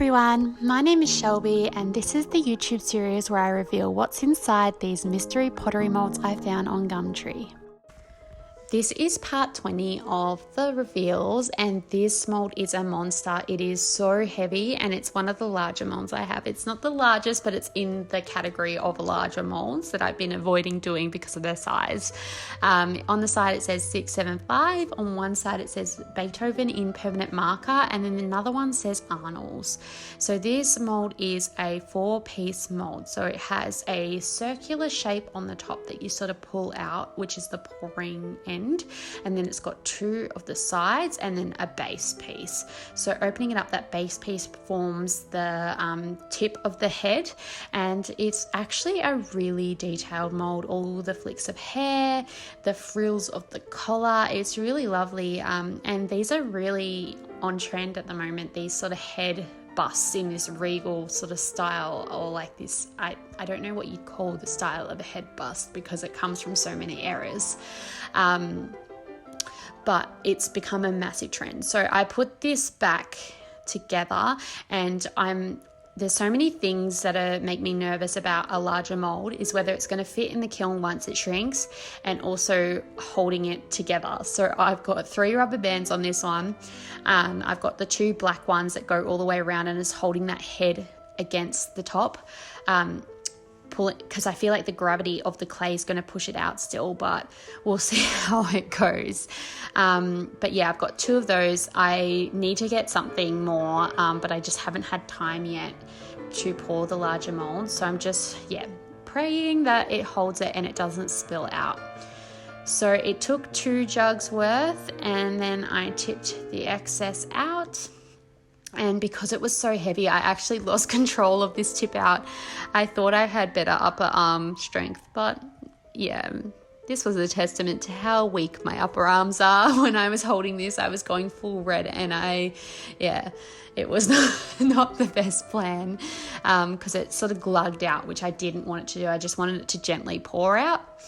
everyone, my name is Shelby and this is the YouTube series where I reveal what's inside these mystery pottery molds I found on Gumtree. This is part 20 of the reveals and this mold is a monster. It is so heavy and it's one of the larger molds I have. It's not the largest, but it's in the category of larger molds that I've been avoiding doing because of their size. On the side it says 675, on one side it says Beethoven in permanent marker, and then another one says Arnold's. So this mold is a 4-piece mold. So it has a circular shape on the top that you sort of pull out, which is the pouring end. And then it's got 2 of the sides and then a base piece. So opening it up, that base piece forms the tip of the head, and it's actually a really detailed mold. All the flicks of hair, the frills of the collar, it's really lovely. And these are really on trend at the moment, these sort of head busts in this regal sort of style, or like this, I don't know what you call the style of a head bust because it comes from so many eras, but it's become a massive trend. So I put this back together and there's so many things that make me nervous about a larger mold, is whether it's going to fit in the kiln once it shrinks and also holding it together. So I've got 3 rubber bands on this one. I've got the 2 black ones that go all the way around and is holding that head against the top. Pull it because I feel like the gravity of the clay is going to push it out still, but we'll see how it goes. But yeah, I've got 2 of those. I need to get something more, but I just haven't had time yet to pour the larger mold. So I'm just, praying that it holds it and it doesn't spill out. So it took 2 jugs worth and then I tipped the excess out. And because it was so heavy, I actually lost control of this tip out. I thought I had better upper arm strength, but yeah, this was a testament to how weak my upper arms are. When I was holding this, I was going full red and it was not the best plan because it sort of glugged out, which I didn't want it to do. I just wanted it to gently pour out.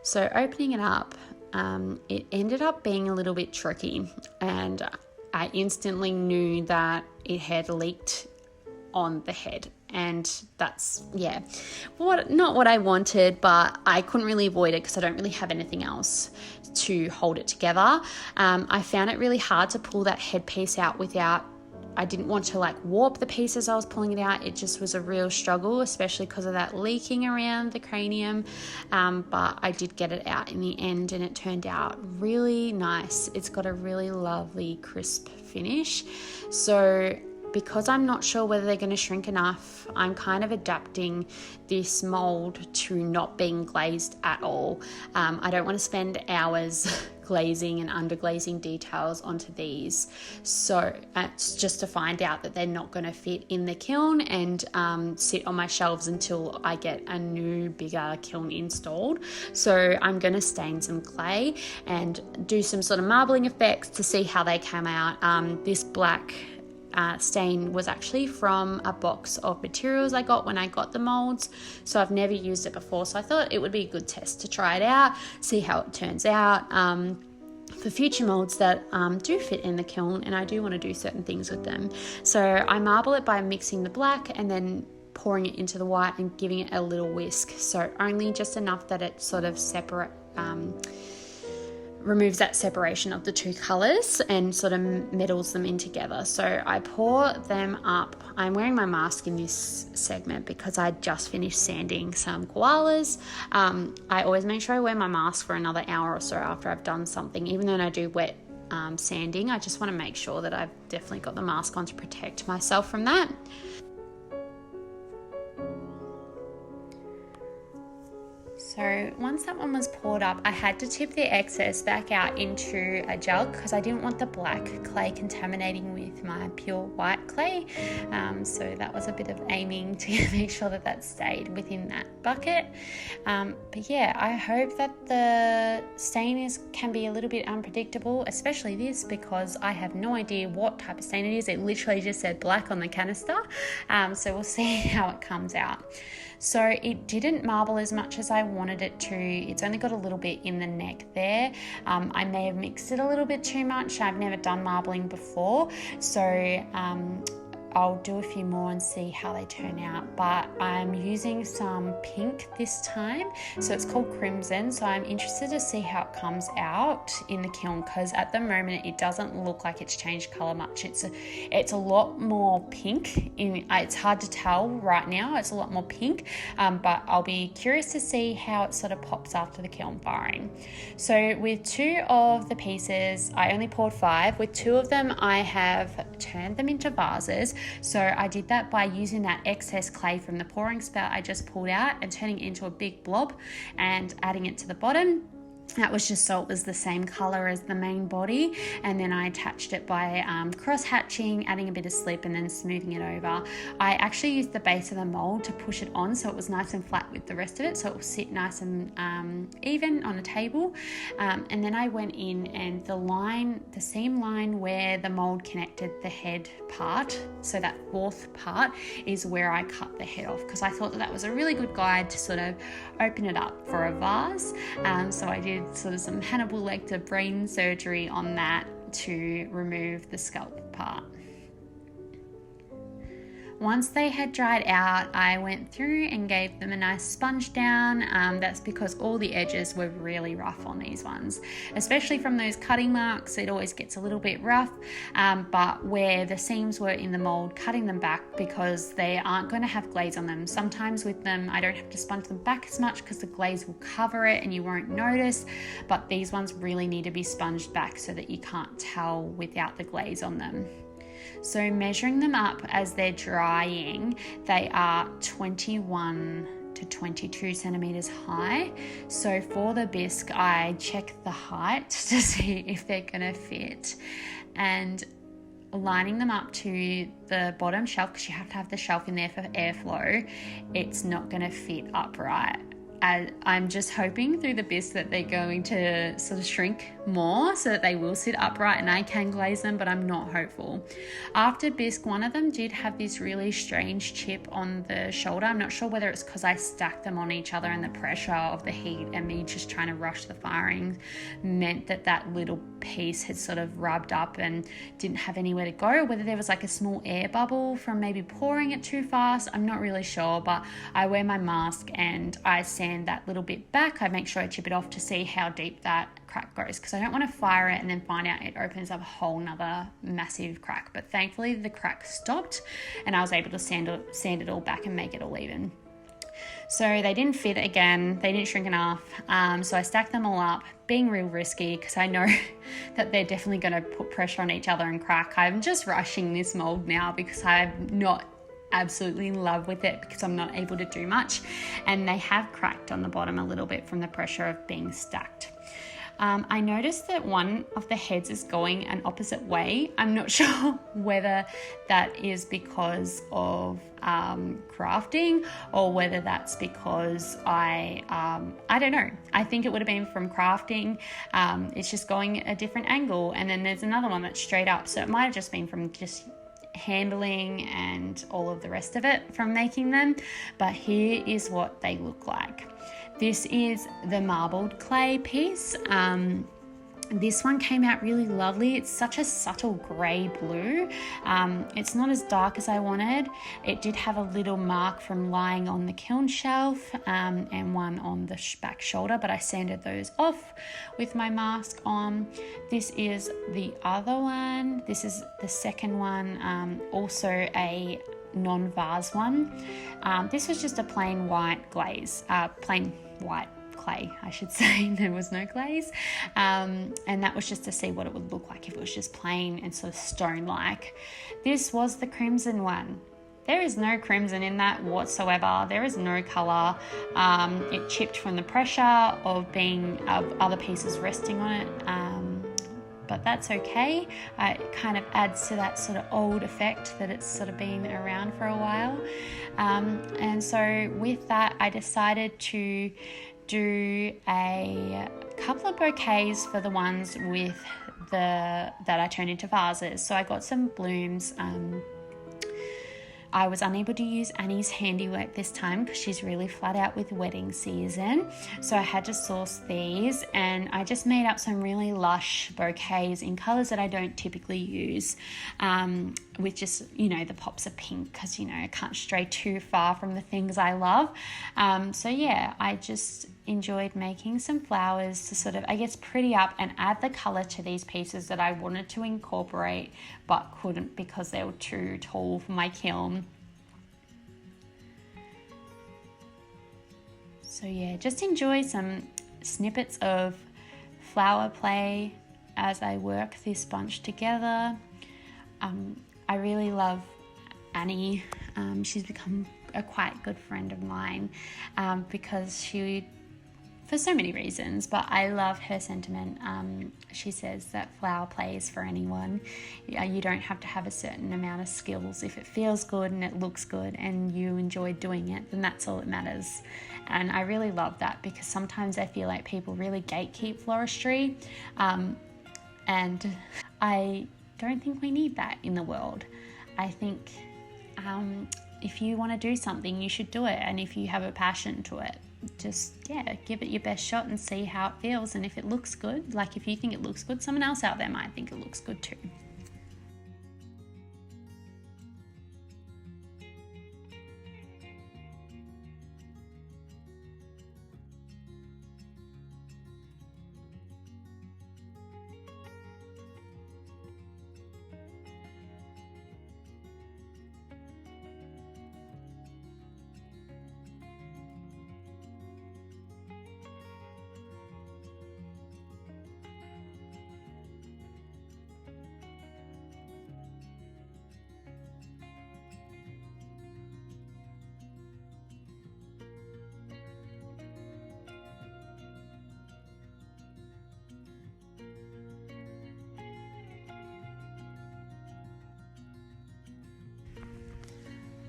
So opening it up, it ended up being a little bit tricky, and I instantly knew that it had leaked on the head, and that's not what I wanted, but I couldn't really avoid it because I don't really have anything else to hold it together. I found it really hard to pull that head piece out I didn't want to warp the piece as I was pulling it out. It just was a real struggle, especially because of that leaking around the cranium. But I did get it out in the end and it turned out really nice. It's got a really lovely crisp finish. So because I'm not sure whether they're going to shrink enough, I'm kind of adapting this mold to not being glazed at all. I don't want to spend hours glazing and underglazing details onto these. So it's just to find out that they're not going to fit in the kiln and sit on my shelves until I get a new bigger kiln installed. So I'm going to stain some clay and do some sort of marbling effects to see how they come out. This black stain was actually from a box of materials I got when I got the molds, so I've never used it before, so I thought it would be a good test to try it out, see how it turns out for future molds that do fit in the kiln, and I do want to do certain things with them. So I marble it by mixing the black and then pouring it into the white and giving it a little whisk, so only just enough that it sort of removes that separation of the 2 colours and sort of meddles them in together. So I pour them up. I'm wearing my mask in this segment because I just finished sanding some koalas. I always make sure I wear my mask for another hour or so after I've done something, even though I do wet sanding. I just want to make sure that I've definitely got the mask on to protect myself from that. So once that one was poured up, I had to tip the excess back out into a jug because I didn't want the black clay contaminating with my pure white clay. So that was a bit of aiming to make sure that stayed within that bucket. But yeah, I hope that the stain can be a little bit unpredictable, especially this, because I have no idea what type of stain it is. It literally just said black on the canister. So we'll see how it comes out. So it didn't marble as much as I wanted it to. It's only got a little bit in the neck there. I may have mixed it a little bit too much. I've never done marbling before. So I'll do a few more and see how they turn out, but I'm using some pink this time, so it's called Crimson, so I'm interested to see how it comes out in the kiln, because at the moment it doesn't look like it's changed colour much. It's a lot more pink, it's hard to tell right now, it's a lot more pink, but I'll be curious to see how it sort of pops after the kiln firing. So with 2 of the pieces, I only poured 5. With 2 of them, I have turned them into vases. So I did that by using that excess clay from the pouring spout I just pulled out and turning it into a big blob and adding it to the bottom. That was just so it was the same colour as the main body, and then I attached it by cross hatching, adding a bit of slip and then smoothing it over. I actually used the base of the mould to push it on so it was nice and flat with the rest of it, so it will sit nice and even on a table. And then I went in, and the seam line where the mould connected the head part, so that 4th part is where I cut the head off, because I thought that was a really good guide to sort of open it up for a vase. So I did sort of some Hannibal Lecter brain surgery on that to remove the scalp part. Once they had dried out, I went through and gave them a nice sponge down. That's because all the edges were really rough on these ones, especially from those cutting marks. It always gets a little bit rough, but where the seams were in the mould, cutting them back because they aren't going to have glaze on them. Sometimes with them, I don't have to sponge them back as much because the glaze will cover it and you won't notice, but these ones really need to be sponged back so that you can't tell without the glaze on them. So measuring them up as they're drying, they are 21 to 22 centimeters high. So for the bisque, I check the height to see if they're going to fit, and lining them up to the bottom shelf, because you have to have the shelf in there for airflow, it's not going to fit upright. I'm just hoping through the bisque that they're going to sort of shrink more so that they will sit upright and I can glaze them, but I'm not hopeful. After bisque, one of them did have this really strange chip on the shoulder. I'm not sure whether it's because I stacked them on each other and the pressure of the heat and me just trying to rush the firing meant that little piece had sort of rubbed up and didn't have anywhere to go, whether there was like a small air bubble from maybe pouring it too fast. I'm not really sure, but I wear my mask and I sand that little bit back. I make sure I chip it off to see how deep that crack goes, because I don't want to fire it and then find out it opens up a whole nother massive crack. But thankfully the crack stopped and I was able to sand it all back and make it all even. So they didn't fit again, they didn't shrink enough, so I stacked them all up, being real risky because I know that they're definitely going to put pressure on each other and crack. I'm just rushing this mold now because I'm not absolutely in love with it because I'm not able to do much, and they have cracked on the bottom a little bit from the pressure of being stacked. I noticed that one of the heads is going an opposite way. I'm not sure whether that is because of crafting or whether that's because I don't know. I think it would have been from crafting. It's just going a different angle, and then there's another one that's straight up, so it might have just been from just handling and all of the rest of it from making them. But here is what they look like. This is the marbled clay piece. This one came out really lovely. It's such a subtle grey blue. It's not as dark as I wanted. It did have a little mark from lying on the kiln shelf and one on the back shoulder, but I sanded those off with my mask on. This is the other one. This is the second one, also a non-vase one. This was just a plain white glaze, plain white clay, I should say. There was no glaze, and that was just to see what it would look like if it was just plain and sort of stone-like. This was the crimson one. There is no crimson in that whatsoever. There is no colour. It chipped from the pressure of other pieces resting on it, but that's okay. It kind of adds to that sort of old effect that it's sort of been around for a while. And so with that, I decided to do a couple of bouquets for the ones with that I turned into vases. So I got some blooms. I was unable to use Annie's handiwork this time because she's really flat out with wedding season. So I had to source these, and I just made up some really lush bouquets in colours that I don't typically use, with just, the pops of pink because, I can't stray too far from the things I love. So yeah, I just enjoyed making some flowers to sort of, pretty up and add the colour to these pieces that I wanted to incorporate but couldn't because they were too tall for my kiln. So yeah, just enjoy some snippets of flower play as I work this bunch together. I really love Annie. She's become a quite good friend of mine because for so many reasons, but I love her sentiment. She says that flower play is for anyone. You don't have to have a certain amount of skills. If it feels good and it looks good and you enjoy doing it, then that's all that matters. And I really love that because sometimes I feel like people really gatekeep floristry, and I don't think we need that in the world. I think if you want to do something, you should do it, and if you have a passion to it, just give it your best shot and see how it feels. And if it looks good, like if you think it looks good, someone else out there might think it looks good too.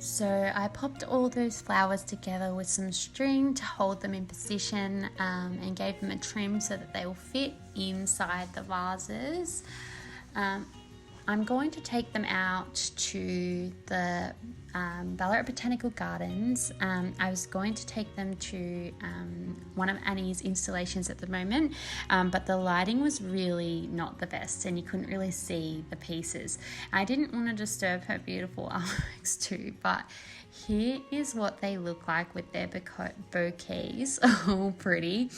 So I popped all those flowers together with some string to hold them in position, and gave them a trim so that they will fit inside the vases. I'm going to take them out to the Ballarat Botanical Gardens. I was going to take them to one of Annie's installations at the moment, but the lighting was really not the best and you couldn't really see the pieces. I didn't want to disturb her beautiful artworks too, but here is what they look like with their bouquets. Oh, pretty.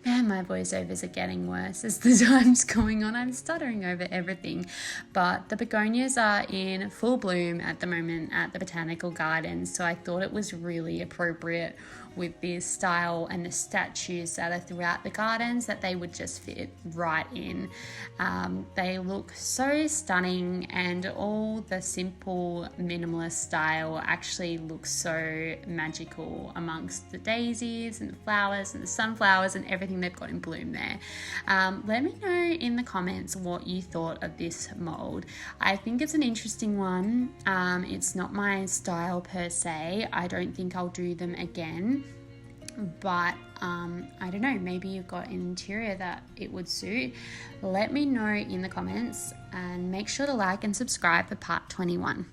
Man, my voiceovers are getting worse as the time's going on. I'm stuttering over everything. But the begonias are in full bloom at the moment at the Botanical Gardens, so I thought it was really appropriate with this style and the statues that are throughout the gardens that they would just fit right in. They look so stunning, and all the simple minimalist style actually looks so magical amongst the daisies and the flowers and the sunflowers and everything they've got in bloom there. Let me know in the comments what you thought of this mould. I think it's an interesting one. It's not my style per se. I don't think I'll do them again, but I don't know, maybe you've got an interior that it would suit. Let me know in the comments, and make sure to like and subscribe for part 21.